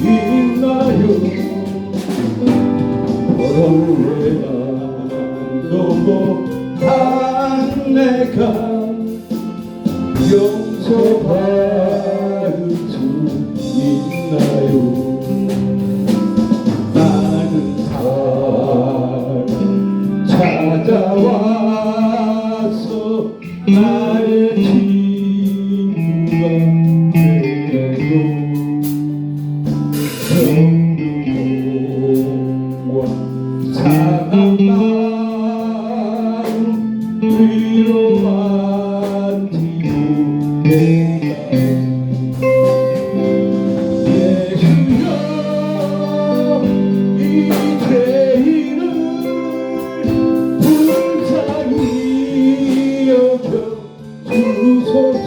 있나요? 어려운 못한 내가 용서받을 수 있나요? 많은 사람 찾아와서 나의 친구가 되고 정들과 사랑만 위로받지고 예수여 이 죄인을 불쌍히 여겨 주소서.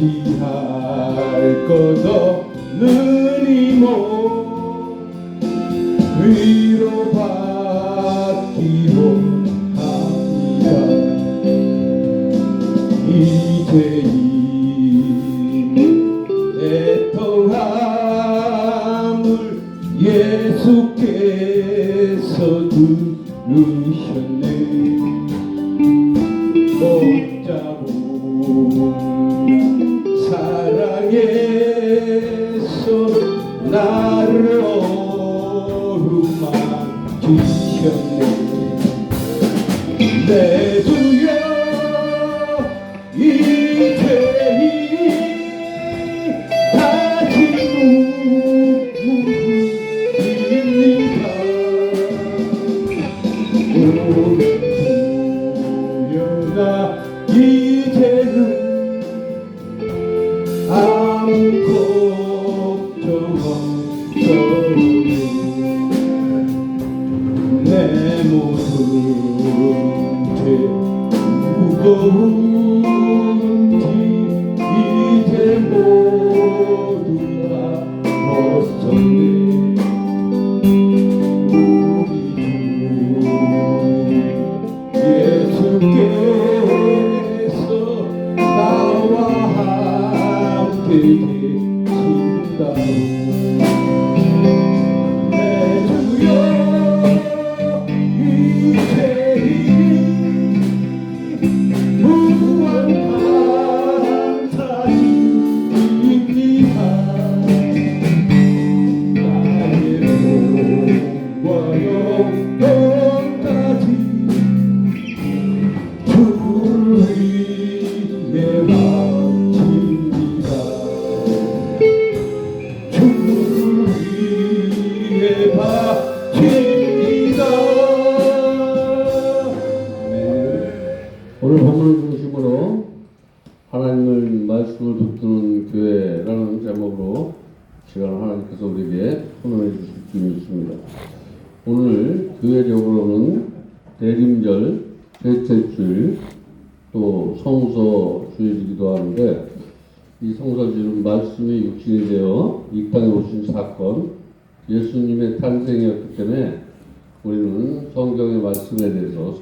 의지할 것 없는 이모 위로받기로 합니다. 이 죄인 애통함을 예수께서 들으셨네. 복잡한 사랑에서 나를 어루만 주셨네. 내 주여 이 죄인이 다시 누구입니까? 주여가 이제는 아무 걱정 없어요. 내 모든 죄 무거운 짐 이제 모두 다 벗었네. 우리 주 예수께서 나와 함께 계신다. 내 주여 이 죄인이 무한 감사입니다. 나의 몸과 영혼까지 주를 위해 바칩니다. 주를 위해 바칩니다. 오늘 본문을 중심으로 하나님의 말씀을 붙드는 교회라는 제목으로 시간 하나님께서 우리에게 선언해 주실 줄이 있습니다. 오늘 교회적으로는 대림절, 대체주일, 또 성서주일이기도 하는데 이 성서주일은 말씀이 육신이 되어 이 땅에 오신 사건, 예수님의 탄생이었기 때문에 우리는 성경의 말씀에 대해서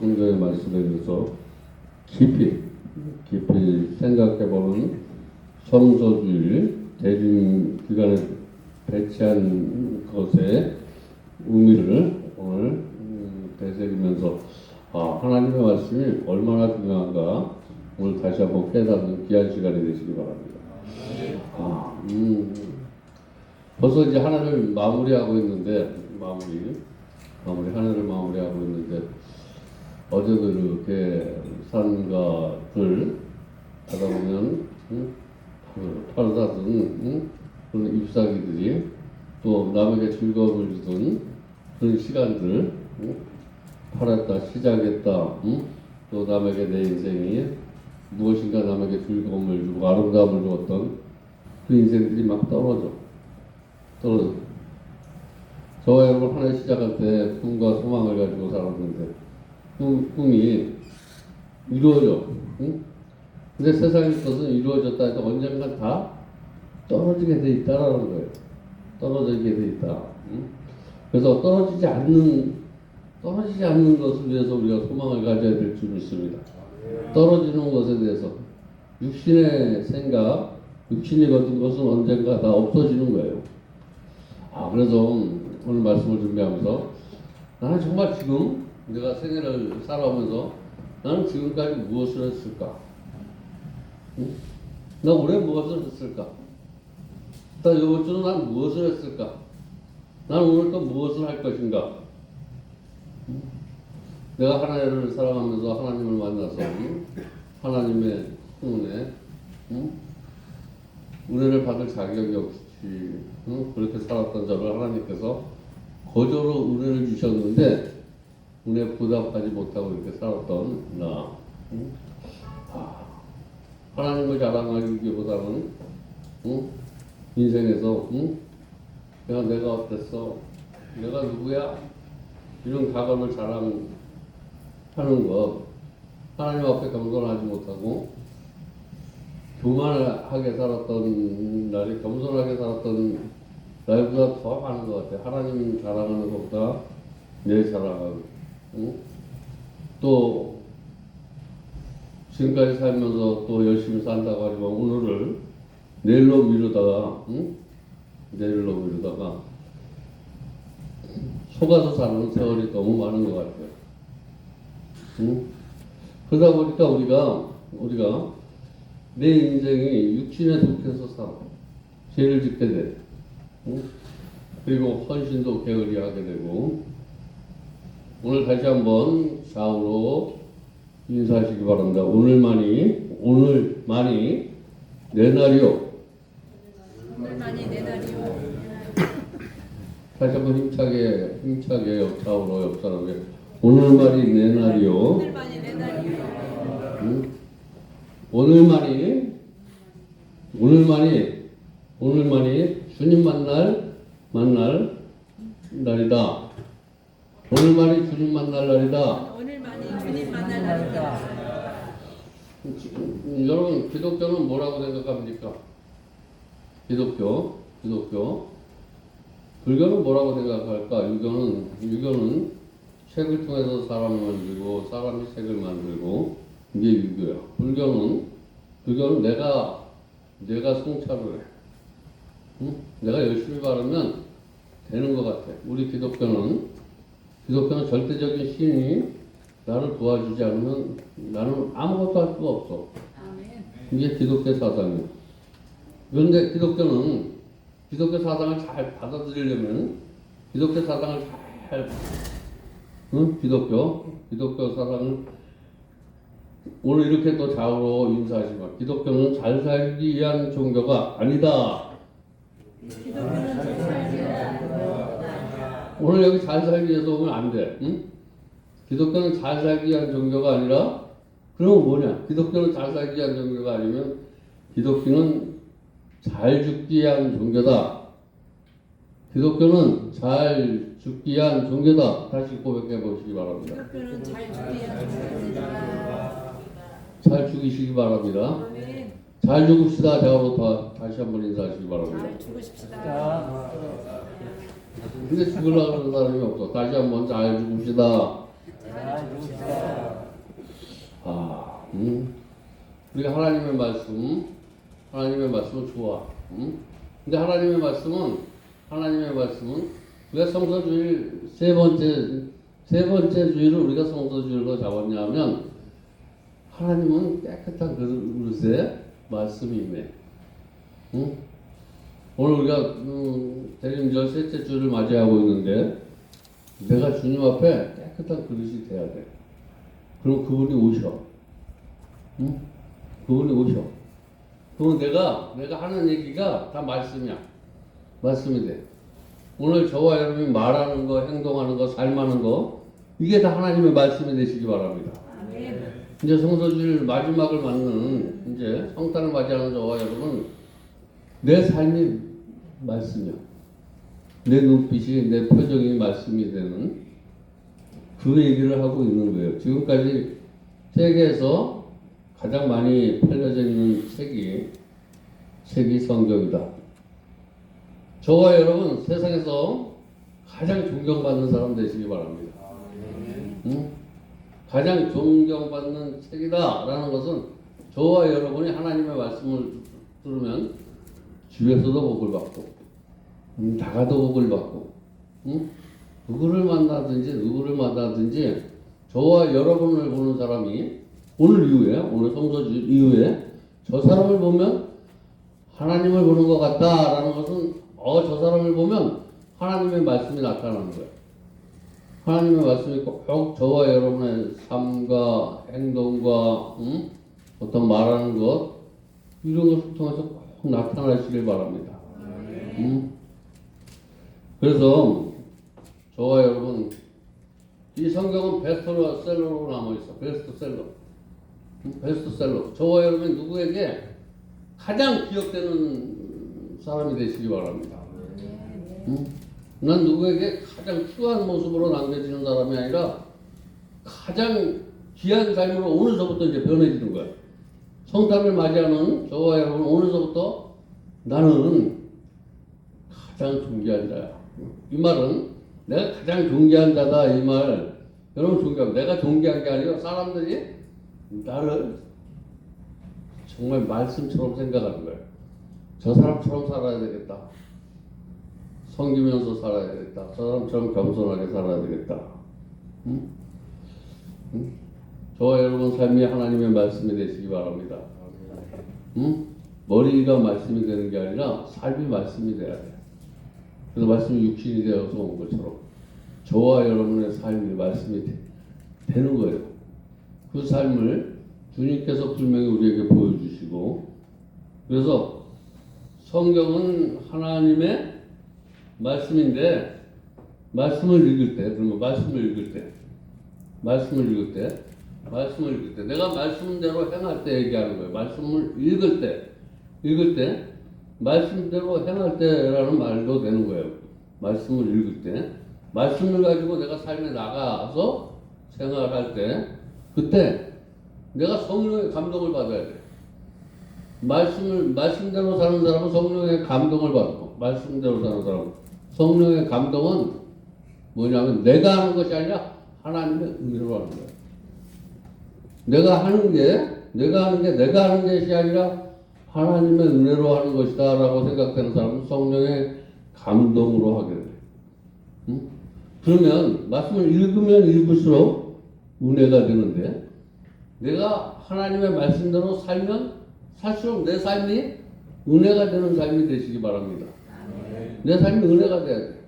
깊이 생각해보는 성서주일, 대림 기간에 배치한 것의 의미를 오늘 되새기면서 하나님의 말씀이 얼마나 중요한가 오늘 다시 한번 깨닫는 귀한 시간이 되시기 바랍니다. 벌써 이제 한 해를 마무리하고 있는데 한 해를 마무리하고 있는데 어제도 이렇게 산과 들 가다 보면 파르다든 그런 잎사귀들이 또 남에게 즐거움을 주던 그런 시간들 팔았다 시작했다 또 남에게 내 인생이 무엇인가 남에게 즐거움을 주고 아름다움을 주었던 그 인생들이 막 떨어져. 저와 여러분 한 해 시작할 때 꿈과 소망을 가지고 살았는데 꿈이 이루어져. 근데 세상의 것은 이루어졌다 해서 언젠간 다 떨어지게 돼 있다라는 거예요. 떨어지게 돼 있다. 그래서 떨어지지 않는 것을 위해서 우리가 소망을 가져야 될 줄 믿습니다. 떨어지는 것에 대해서 육신의 생각, 육신이 거둔 것은 언젠가 다 없어지는 거예요. 그래서 오늘 말씀을 준비하면서 나는 정말 지금 내가 생애를 살아오면서 나는 지금까지 무엇을 했을까? 응? 나 올해 무엇을 했을까? 나 이번 주는 난 무엇을 했을까? 난 오늘 또 무엇을 할 것인가? 응? 내가 하나님을 사랑하면서 하나님을 만나서 하나님의 은혜, 은혜를 받을 자격이 없이 그렇게 살았던 저를 하나님께서 거저로 은혜를 주셨는데 은혜 보답하지 못하고 이렇게 살았던 나. 하나님을 자랑하기보다는 인생에서 내가 어땠어? 내가 누구야? 이런 과거를 자랑하는 것, 하나님 앞에 겸손하지 못하고 교만하게 살았던 날이 겸손하게 살았던 날보다 더 많은 것 같아. 하나님 자랑하는 것보다 내 자랑하고, 또 지금까지 살면서 또 열심히 산다고 하지만 오늘을 내일로 미루다가 속아서 사는 세월이 너무 많은 것 같아요. 그러다 보니까 우리가 내 인생이 육신에 속해서 살아. 죄를 짓게 돼. 그리고 헌신도 게을리 하게 되고. 오늘 다시 한번 좌우로 인사하시기 바랍니다. 오늘만이 내 날이요. 오늘만이 내 날이요. 다시 한번 힘차게 좌우로 옆 사람에게 오늘만이 내 날이요. 오늘만이 내 날이요. 오늘만이 주님 만날 날이다. 오늘만이 주님 만날 날이다. 오늘만이 주님 만날 날이다. 여러분 기독교는 뭐라고 생각합니까? 기독교. 불교는 뭐라고 생각할까? 유교는 책을 통해서 사람을 만들고 사람이 책을 만들고 이게 유교야. 불교는 내가 성찰을 해. 내가 열심히 바르면 되는 것 같아. 우리 기독교는 절대적인 신이 나를 도와주지 않으면 나는 아무것도 할 수가 없어. 이게 기독교 사상이야. 그런데 기독교 사상을 잘 받아들이려면 기독교 사상을 기독교 사상을 오늘 이렇게 또 좌우로 인사하시면 기독교는 잘 살기 위한 종교가 아니다. 기독교는 잘 살기 위한 오늘 여기 잘 살기 위해서 오면 안 돼. 기독교는 잘 살기 위한 종교가 아니라 그럼 뭐냐? 기독교는 잘 살기 위한 종교가 아니면 기독교는 잘 죽기 위한 종교다. 기독교는 잘 죽기 위한 종교다. 다시 고백해 보시기 바랍니다. 기독교는 잘 죽기 위한 종교입니다. 잘 죽이시기 바랍니다. 아멘. 잘 죽읍시다. 제가부터 다시 한번 인사하시기 바랍니다. 잘 죽으십시다. 근데 죽으려고 하는 사람이 없어. 다시 한번 잘 죽읍시다. 잘 죽으십시다. 우리가 하나님의 말씀은 좋아. 근데 하나님의 말씀은 우리가 성서주일 세 번째 주일을 우리가 성서주일로 잡았냐면 하나님은 깨끗한 그릇에 말씀이 있네. 오늘 우리가 대림절 셋째 주를 맞이하고 있는데 내가 주님 앞에 깨끗한 그릇이 돼야 돼. 그럼 그분이 오셔. 그분이 오셔. 그럼 내가 하는 얘기가 다 말씀이야. 말씀이 돼. 오늘 저와 여러분이 말하는 거, 행동하는 거, 삶하는 거 이게 다 하나님의 말씀이 되시기 바랍니다. 아멘. 이제 성서주일 마지막을 맞는 이제 성탄을 맞이하는 저와 여러분 내 삶이 말씀이야. 내 눈빛이 내 표정이 말씀이 되는 그 얘기를 하고 있는 거예요. 지금까지 세계에서 가장 많이 팔려져 있는 책이 성경이다. 저와 여러분 세상에서 가장 존경받는 사람 되시기 바랍니다. 가장 존경받는 책이다라는 것은 저와 여러분이 하나님의 말씀을 그러면 집에서도 복을 받고 나가도 복을 받고 응? 누구를 만나든지 저와 여러분을 보는 사람이 오늘 이후에 오늘 성서 이후에 저 사람을 보면 하나님을 보는 것 같다라는 것은 저 사람을 보면 하나님의 말씀이 나타나는 거예요. 하나님의 말씀이 꼭 저와 여러분의 삶과 행동과 어떤 말하는 것 이런 것을 통해서 꼭 나타나시길 바랍니다. 그래서 저와 여러분 이 성경은 베스트셀러로 남아있어. 베스트셀러. 저와 여러분 누구에게 가장 기억되는 사람이 되시기 바랍니다. 난 누구에게 가장 추한 모습으로 남겨지는 사람이 아니라 가장 귀한 삶으로 오늘서부터 이제 변해지는 거야. 성탄을 맞이하는 저와 여러분 오늘서부터 나는 가장 존귀한 자야. 이 말은 내가 가장 존귀한 자다 이 말 여러분 존귀하고 내가 존귀한 게 아니라 사람들이 나를 정말 말씀처럼 생각하는 거예요. 저 사람처럼 살아야 되겠다. 섬기면서 살아야 되겠다. 저 사람처럼 겸손하게 살아야 되겠다. 저와 여러분 삶이 하나님의 말씀이 되시기 바랍니다. 머리가 말씀이 되는 게 아니라 삶이 말씀이 돼야 돼. 그래서 말씀이 육신이 되어서 온 것처럼 저와 여러분의 삶이 말씀이 되는 거예요. 그 삶을 주님께서 분명히 우리에게 보여주시고 그래서 성경은 하나님의 말씀인데 말씀을 읽을 때 내가 말씀대로 행할 때 얘기하는 거예요. 말씀을 읽을 때 말씀대로 행할 때라는 말도 되는 거예요. 말씀을 읽을 때 말씀을 가지고 내가 삶에 나가서 생활할 때 그때 내가 성령의 감동을 받아야 돼. 말씀대로 사는 사람은 성령의 감동을 받고 말씀대로 사는 사람은 성령의 감동은 뭐냐면 내가 하는 것이 아니라 하나님의 은혜로 하는 거예요. 내가 하는 게 내가 하는 것이 아니라 하나님의 은혜로 하는 것이다라고 생각하는 사람은 성령의 감동으로 하게 돼요. 그러면 말씀을 읽으면 읽을수록 은혜가 되는데 내가 하나님의 말씀대로 살면 살수록 내 삶이 은혜가 되는 삶이 되시기 바랍니다. 내 삶이 은혜가 돼야 돼.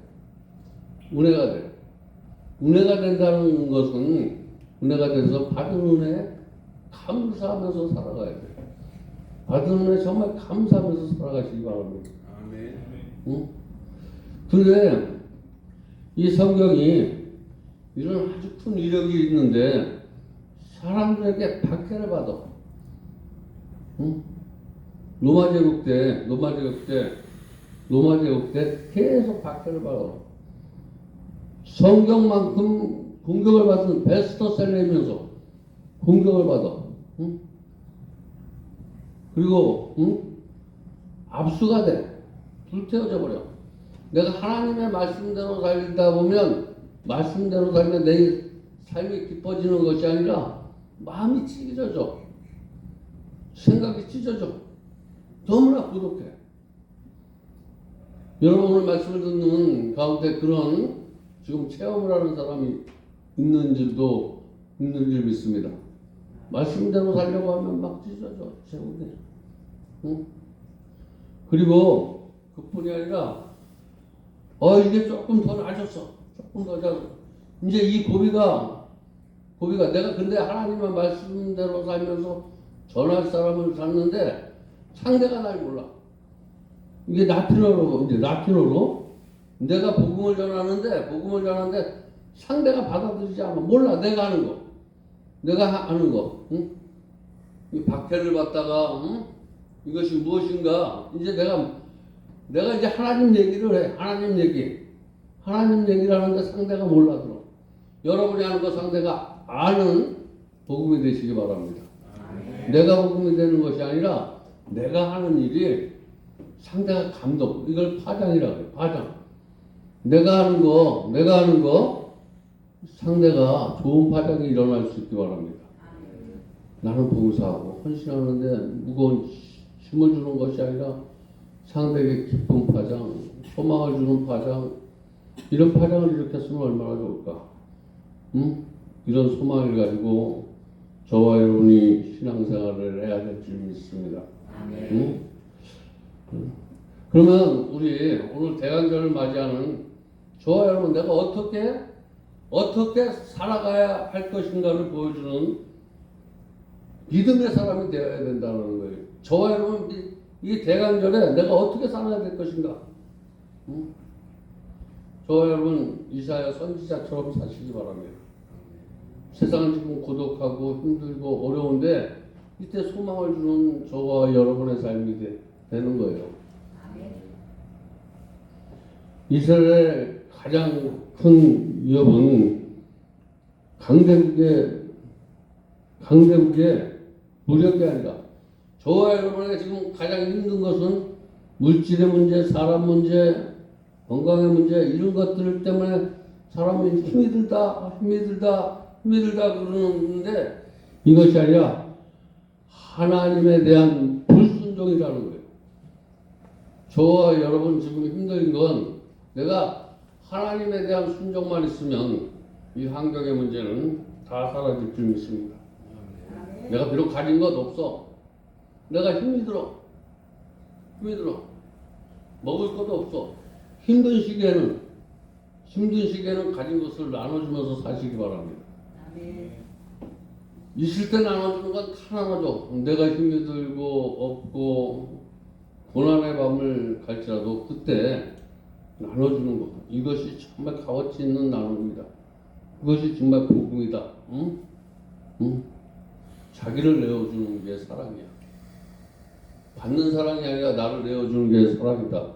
은혜가 된다는 것은 은혜가 돼서 받은 은혜에 감사하면서 살아가야 돼. 받은 은혜 정말 감사하면서 살아가시기 바랍니다. 근데 이 성경이 이런 아주 큰 위력이 있는데 사람들에게 박해를 받아. 로마 제국 때 계속 박해를 받아. 성경만큼 공격을 받은 베스트셀러이면서 공격을 받아. 그리고 압수가 돼. 불태워져 버려. 내가 하나님의 말씀대로 살다 보면 말씀대로 살면 내 삶이 깊어지는 것이 아니라 마음이 찢어져. 생각이 찢어져. 너무나 부족해. 여러분 오늘 말씀을 듣는 가운데 그런 지금 체험을 하는 사람이 있는 줄 믿습니다. 말씀대로 살려고 하면 막 찢어져. 세우네. 그리고 그뿐이 아니라 이게 조금 더 나아졌어. 조금 더 나아졌어. 이제 이 고비가 내가 근데 하나님의 말씀대로 살면서 전할 사람을 찾는데 상대가 날 몰라. 이게 라틴어로 내가 복음을 전하는데 상대가 받아들이지 않아. 몰라. 내가 하는 거. 이 박해를 받다가 이것이 무엇인가? 이제 내가 이제 하나님 얘기를 해. 하나님 얘기를 하는데 상대가 몰라들어. 여러분이 하는 거 상대가 아는 복음이 되시기 바랍니다. 내가 복음이 되는 것이 아니라 내가 하는 일이 상대가 감동. 이걸 파장이라고 해요. 파장. 내가 하는 거 상대가 좋은 파장이 일어날 수 있기 바랍니다. 나는 봉사하고 헌신하는데 무거운 힘을 주는 것이 아니라 상대에게 기쁜 파장, 소망을 주는 파장, 이런 파장을 일으켰으면 얼마나 좋을까? 응? 이런 소망을 가지고 저와 여러분이 신앙생활을 해야 될 줄 믿습니다. 응? 그러면 우리 오늘 대강절을 맞이하는 저와 여러분, 내가 어떻게 살아가야 할 것인가를 보여주는 믿음의 사람이 되어야 된다는 거예요. 저와 여러분, 이 대강절에 내가 어떻게 살아야 될 것인가? 응? 저와 여러분, 이사야 선지자처럼 사시기 바랍니다. 세상은 지금 고독하고 힘들고 어려운데 이때 소망을 주는 저와 여러분의 삶이 되는 거예요. 이스라엘의 가장 큰 위협은 강대국의 무력이 아니라 저와 여러분에게 지금 가장 힘든 것은 물질의 문제, 사람 문제, 건강의 문제, 이런 것들 때문에 사람이 힘이 들다 그러는데 이것이 아니라 하나님에 대한 불순종이라는 거예요. 저와 여러분 지금 힘든 건 내가 하나님에 대한 순종만 있으면 이 환경의 문제는 다 사라질 줄 믿습니다. 내가 비록 가진 것 없어. 내가 힘이 들어. 먹을 것도 없어. 힘든 시기에는 가진 것을 나눠주면서 사시기 바랍니다. 있을 때 나눠주는 건 하나죠. 내가 힘이 들고 없고 고난의 밤을 갈지라도 그때 나눠주는 것. 이것이 정말 값어치 있는 나눔입니다. 그것이 정말 복음이다. 응? 자기를 내어주는 게 사랑이야. 받는 사랑이 아니라 나를 내어주는 게 사랑이다.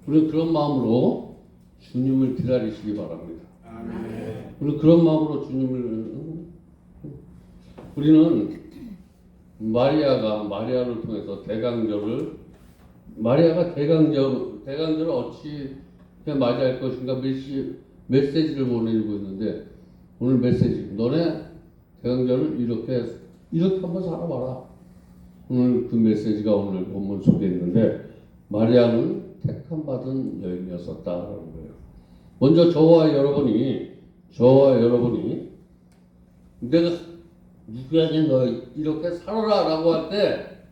우리는 그런 마음으로 주님을 기다리시기 바랍니다. 우리는 그런 마음으로 우리는 마리아를 통해서 마리아가 대강절을 어찌 맞이할 것인가 메시지를 보내주고 있는데, 오늘 메시지, 너네 대강절을 이렇게 한번 살아봐라. 오늘 그 메시지가 오늘 본문 속에 있는데, 마리아는 택함받은 여인이었었다라는 거예요. 먼저 저와 여러분이 내가 누구에게 너 이렇게 살아라라고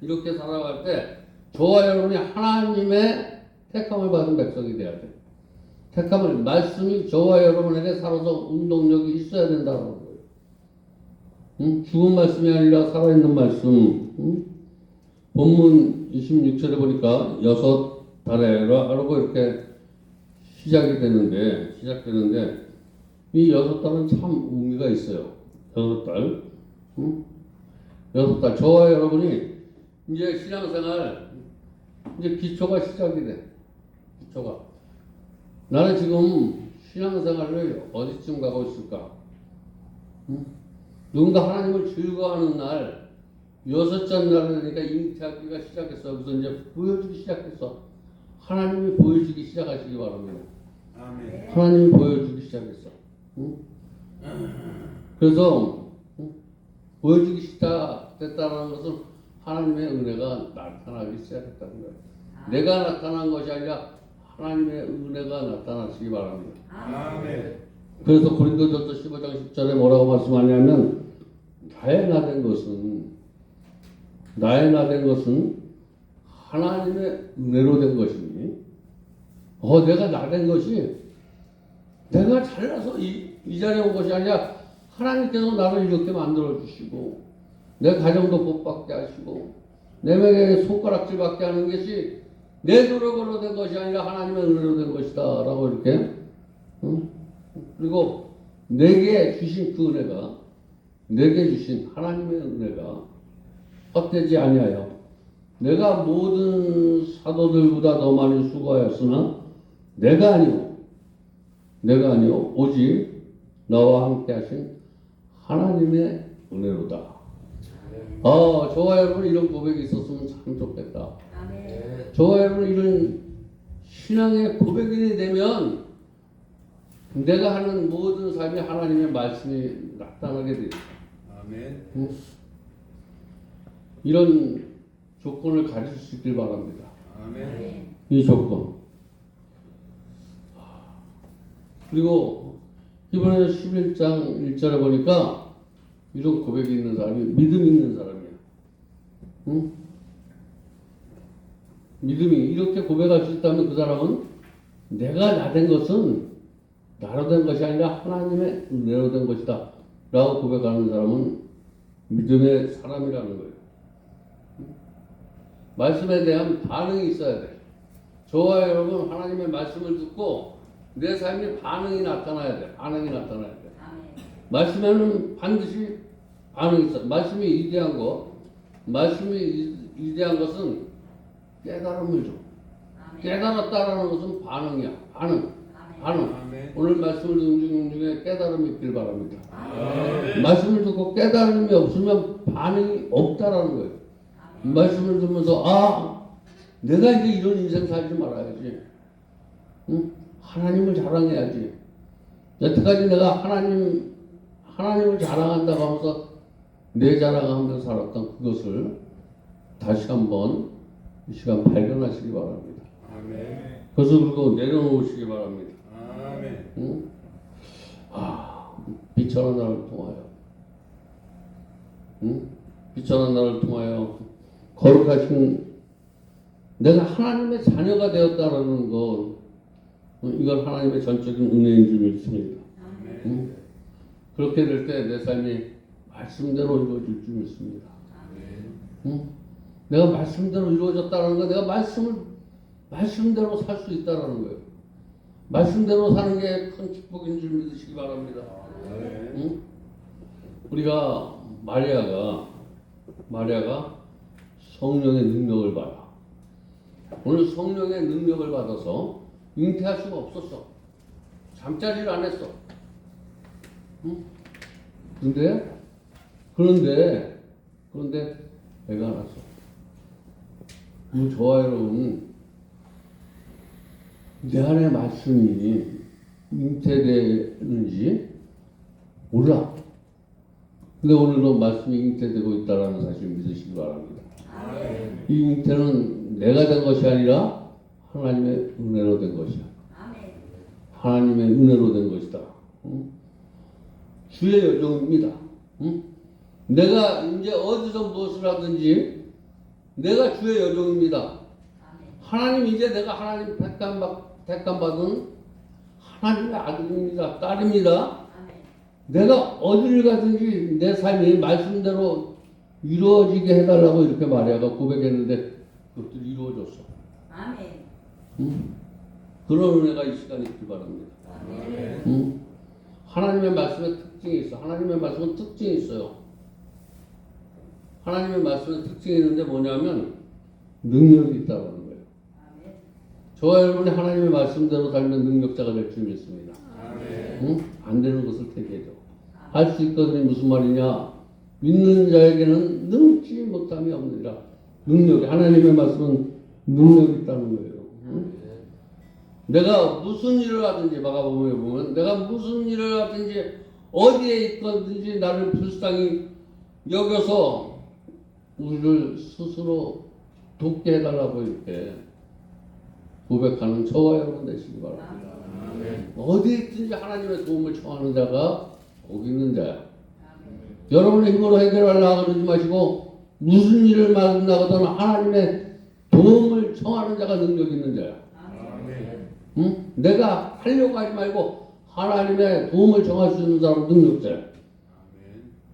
이렇게 살아갈 때 저와 여러분이 하나님의 택함을 받은 백성이 돼야 돼. 말씀이 저와 여러분에게 살아서 운동력이 있어야 된다는 거예요. 응? 죽은 말씀이 아니라 살아있는 말씀. 응? 본문 26절에 보니까 6달에라고 이렇게 시작되는데 이 6달은 참 의미가 있어요. 6달. 응? 6달. 저와 여러분이 이제 신앙생활 이제 기초가 시작이 돼. 나는 지금 신앙생활을 어디쯤 가고 있을까? 응? 누군가 하나님을 즐거워하는 날, 6째 날이니까 잉태하기가 시작했어. 그래서 이제 보여주기 시작했어. 하나님이 보여주기 시작하시기 바랍니다. 아멘. 하나님이 보여주기 시작했어. 응? 그래서 보여주기 시작됐다는 것은 하나님의 은혜가 나타나기 시작했다는 거예요. 내가 나타난 것이 아니라 하나님의 은혜가 나타나시기 바랍니다. 아멘. 그래서 고린도전서 15장 10절에 뭐라고 말씀하냐면, 나의 나된 것은 하나님의 은혜로 된 것이니, 내가 나된 것이 내가 잘나서 이 자리에 온 것이 아니라 하나님께서 나를 이렇게 만들어 주시고, 내 가정도 복받게 하시고, 내 명예에 손가락질 받게 하는 것이 내 노력으로 된 것이 아니라 하나님의 은혜로 된 것이다 라고 이렇게. 그리고 내게 주신 그 은혜가, 내게 주신 하나님의 은혜가 헛되지 아니하여 내가 모든 사도들보다 더 많이 수고하였으나 내가 아니요 오직 나와 함께 하신 하나님의 은혜로다. 저와 여러분 이런 고백이 있었으면 참 좋겠다. 저와 여러분 이런 신앙의 고백인이 되면 내가 하는 모든 삶이 하나님의 말씀이 나타나게 돼요. 아멘. 이런 조건을 가질 수 있길 바랍니다. 아멘. 이 조건. 그리고 히브리서 11장 1절에 보니까 이런 고백이 있는 사람이 믿음이 있는 사람이야. 응? 믿음이 이렇게 고백할 수 있다면 그 사람은 내가 나 된 것은 나로 된 것이 아니라 하나님의 은혜로 된 것이다 라고 고백하는 사람은 믿음의 사람이라는 거예요. 말씀에 대한 반응이 있어야 돼. 저와 여러분 하나님의 말씀을 듣고 내 삶에 반응이 나타나야 돼. 반응이 나타나야 돼. 말씀에는 반드시 반응이 있어. 말씀이 위대한 거, 말씀이 위대한 것은 깨달음을 줘. 깨달았다라는 것은 반응이야. 반응. 아멘. 오늘 말씀을 듣는 중에 깨달음이 있길 바랍니다. 말씀을 듣고 깨달음이 없으면 반응이 없다라는 거예요. 말씀을 듣면서 내가 이제 이런 인생 살지 말아야지. 응? 하나님을 자랑해야지. 여태까지 내가 하나님을 자랑한다고 하면서 내 자랑하면서 살았던 그것을 다시 한번 이 시간 발견하시기 바랍니다. 아멘. 그것을 그리고 내려놓으시기 바랍니다. 아멘. 응? 비천한 나를 통하여, 응? 비천한 나를 통하여 거룩하신 내가 하나님의 자녀가 되었다라는 것, 이건 하나님의 전적인 은혜인 줄 믿습니다. 응? 그렇게 될 때 내 삶이 말씀대로 이루어질 줄 믿습니다. 응? 내가 말씀대로 이루어졌다는 거, 내가 말씀대로 살 수 있다라는 거예요. 말씀대로 사는 게 큰 축복인 줄 믿으시기 바랍니다. 응? 우리가 마리아가 성령의 능력을 받아. 오늘 성령의 능력을 받아서 잉태할 수가 없었어. 잠자리를 안 했어. 응? 그런데 애가 났어. 저와 여러분, 내 안에 말씀이 잉태되는지 몰라. 근데 오늘도 말씀이 잉태되고 있다는 사실을 믿으시기 바랍니다. 이 잉태는 내가 된 것이 아니라 하나님의 은혜로 된 것이야. 하나님의 은혜로 된 것이다. 응? 주의 여정입니다. 응? 내가 이제 어디서 무엇을 하든지 내가 주의 여정입니다. 하나님 이제 내가 하나님 택감받은 하나님의 아들입니다. 딸입니다. 내가 어디를 가든지 내 삶이 말씀대로 이루어지게 해달라고 이렇게 마리아가 고백했는데 그것들이 이루어졌어. 응? 그런 은혜가 이 시간에 있기 바랍니다. 응? 하나님의 말씀에 특징이 있어. 하나님의 말씀은 특징이 있어요. 하나님의 말씀에 특징이 있는데 뭐냐면 능력이 있다는 거예요. 저와 여러분이 하나님의 말씀대로 살면 능력자가 될 줄 믿습니다. 응? 안 되는 것을 택해줘. 할 수 있거든요. 무슨 말이냐? 믿는 자에게는 능치 못함이 없느니라. 능력이, 하나님의 말씀은 능력이 있다는 거예요. 응? 내가 무슨 일을 하든지, 마가복음에 보면 내가 무슨 일을 하든지 어디에 있든지 나를 불쌍히 여겨서 우리를 스스로 돕게 해달라고 이렇게 고백하는 저와 여러분 되시기 바랍니다. 어디에 있든지 하나님의 도움을 청하는 자가 복 있는 자야. 여러분의 힘으로 해결하려고 그러지 마시고 무슨 일을 만나거든 하나님의 도움을 청하는 자가 능력 있는 자야. 응? 내가 하려고 하지 말고 하나님의 도움을 청할 수 있는 사람은 능력자야.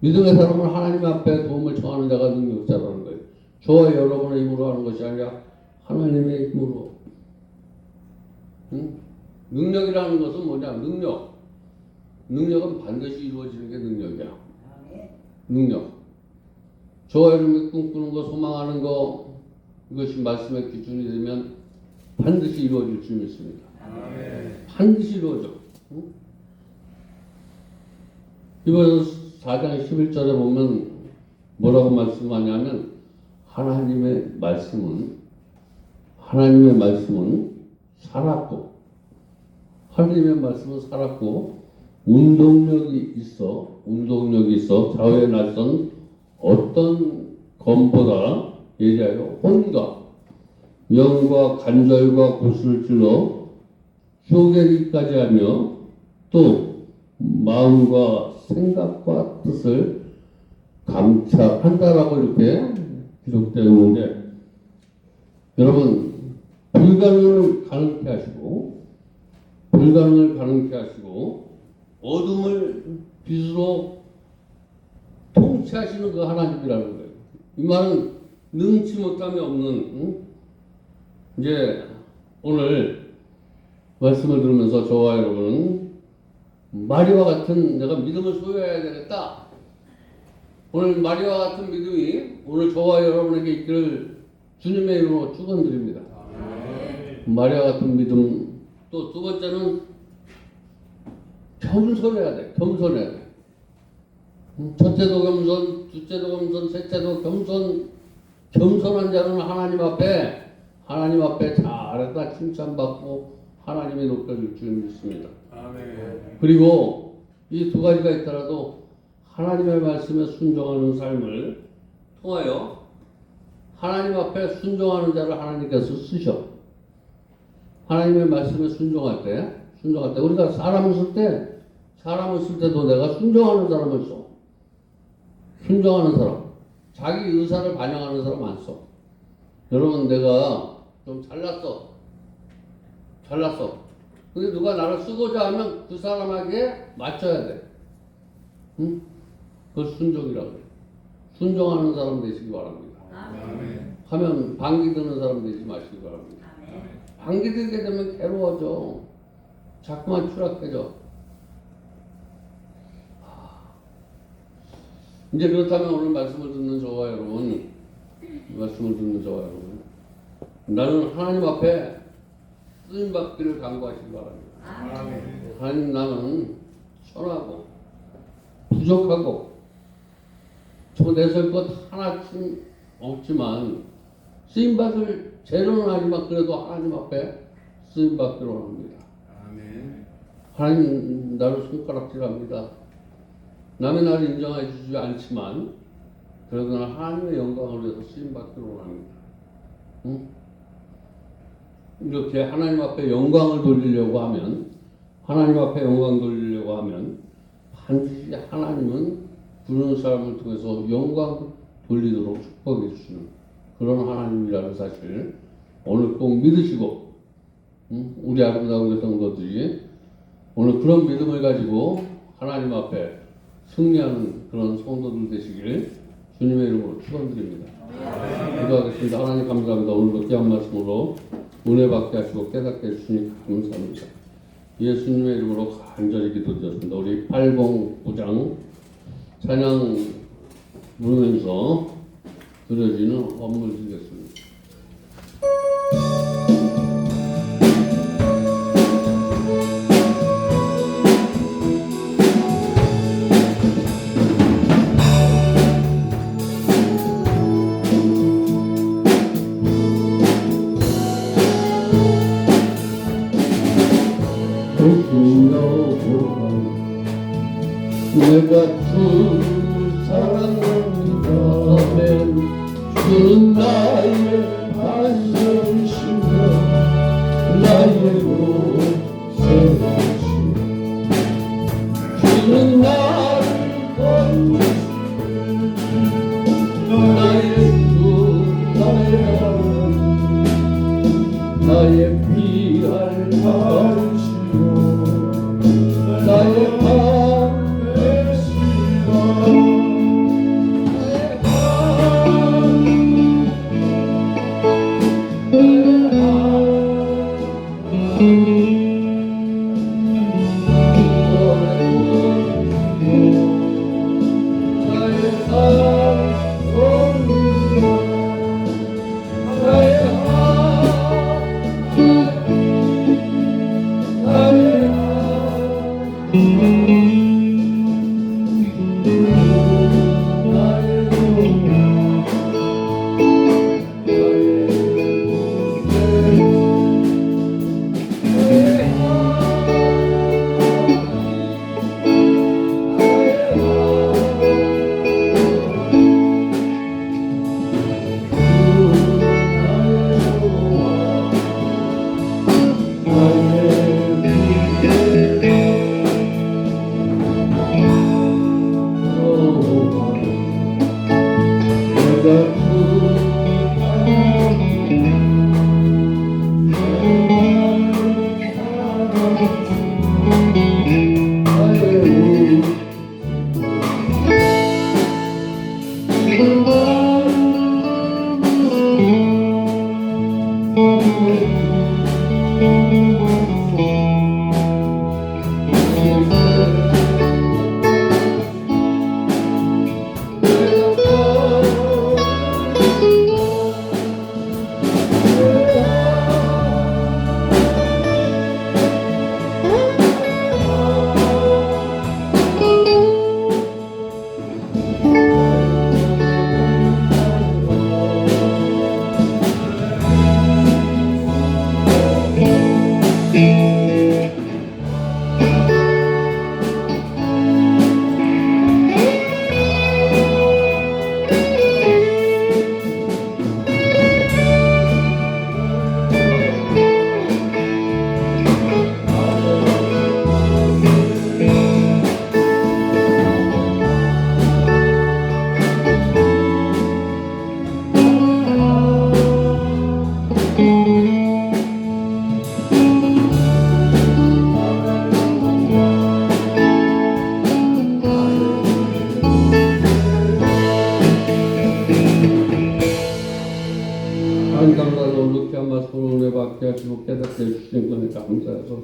믿음의 사람은 하나님 앞에 도움을 청하는 자가 능력자라는 거예요. 저와 여러분의 힘으로 하는 것이 아니라 하나님의 힘으로. 응? 능력이라는 것은 뭐냐? 능력은 반드시 이루어지는 게 능력이야. 능력. 저와 여러분이 꿈꾸는 거, 소망하는 거, 이것이 말씀의 기준이 되면 반드시 이루어질 줄 믿습니다. 반드시 이루어져. 응? 이번 4장 11절에 보면 뭐라고 말씀하냐면 하나님의 말씀은 살았고 하나님의 말씀은 살았고 운동력이 있어 좌우에 날선 어떤 검보다 예리하여 혼과 영과 관절과 고수를 찔러 쪼개기까지 하며 또 마음과 생각과 뜻을 감찰한다라고 이렇게 기록되어 있는데, 여러분 불가능을 가능케 하시고 불가능을 가능케 하시고 어둠을 빛으로 통치하시는 그 하나님이라는 거예요. 이 말은 능치 못함이 없는, 이제 오늘 말씀을 들으면서 저와 여러분은 마리와 같은 내가 믿음을 소유해야 되겠다. 오늘 마리와 같은 믿음이 오늘 저와 여러분에게 있기를 주님의 이름으로 축원드립니다. 마리아 같은 믿음. 또 두 번째는 겸손해야 돼. 겸손해야 돼. 첫째도 겸손, 둘째도 겸손, 셋째도 겸손. 겸손한 자는 하나님 앞에 잘했다 칭찬받고 하나님이 높여줄 줄 믿습니다. 아멘. 그리고 이 두 가지가 있더라도 하나님의 말씀에 순종하는 삶을 통하여 하나님 앞에 순종하는 자를 하나님께서 쓰셔. 하나님의 말씀에 순종할 때 우리가 사람을 쓸 때도 내가 순종하는 사람을 써. 순종하는 사람, 자기 의사를 반영하는 사람 안 써. 여러분, 내가 좀 잘났어. 근데 누가 나를 쓰고자 하면 그 사람에게 맞춰야 돼. 응? 그걸 순종이라고 해. 순종하는 사람 되시기 바랍니다. 아멘. 하면 방귀 드는 사람 되지 마시기 바랍니다. 방귀 들게 되면 괴로워져. 자꾸만 추락해져. 이제 그렇다면 오늘 말씀을 듣는 저와 여러분, 나는 하나님 앞에 쓰임받기를 간구하시기 바랍니다. 아멘. 하나님, 나는 천하고 부족하고 내설 것 하나쯤 없지만 쓰임받을 재료는 아니지만 그래도 하나님 앞에 쓰임받기로 합니다. 아멘. 하나님, 나를 손가락질합니다. 남의 나를 인정해 주지 않지만 그래도 나는 하나님의 영광을 위해서 쓰임받기로 합니다. 응? 이렇게 하나님 앞에 영광을 돌리려고 하면 반드시 하나님은 부르는 사람을 통해서 영광 돌리도록 축복해 주시는 그런 하나님이라는 사실 오늘 꼭 믿으시고, 우리 아름다운 성도들이 오늘 그런 믿음을 가지고 하나님 앞에 승리하는 그런 성도들 되시길 주님의 이름으로 축원드립니다. 기도하겠습니다. 하나님 감사합니다. 오늘도 귀한 말씀으로 은혜 받게 하시고 깨닫게 해주시니 감사합니다. 예수님의 이름으로 간절히 기도드렸습니다. 우리 809장 찬양 부르면서 드려지는 헌물 드리겠습니다. 내가 주를 사랑합니다. 주는 나의 반석이시며 나의 곳세우시 주는 나를 건지시며 나의 주 나의 하나님 나의 피할 바르시오 나의 한강나로 이렇게 한마 손을 받게 하시고 깨닫게 해주신 것에 감사해서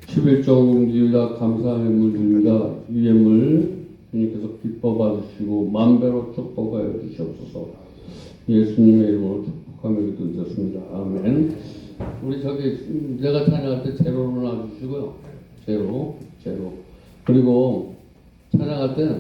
11종 지으라 감사의 물입니다. 이 예물 주님께서 기뻐 받으시고 만배로 축복하여 주시옵소서. 예수님의 이름으로 축복하며 기도드렸습니다. 아멘. 우리 저기 내가 찬양할 때 제로로 놔주시고요. 제로. 그리고 찬양할 때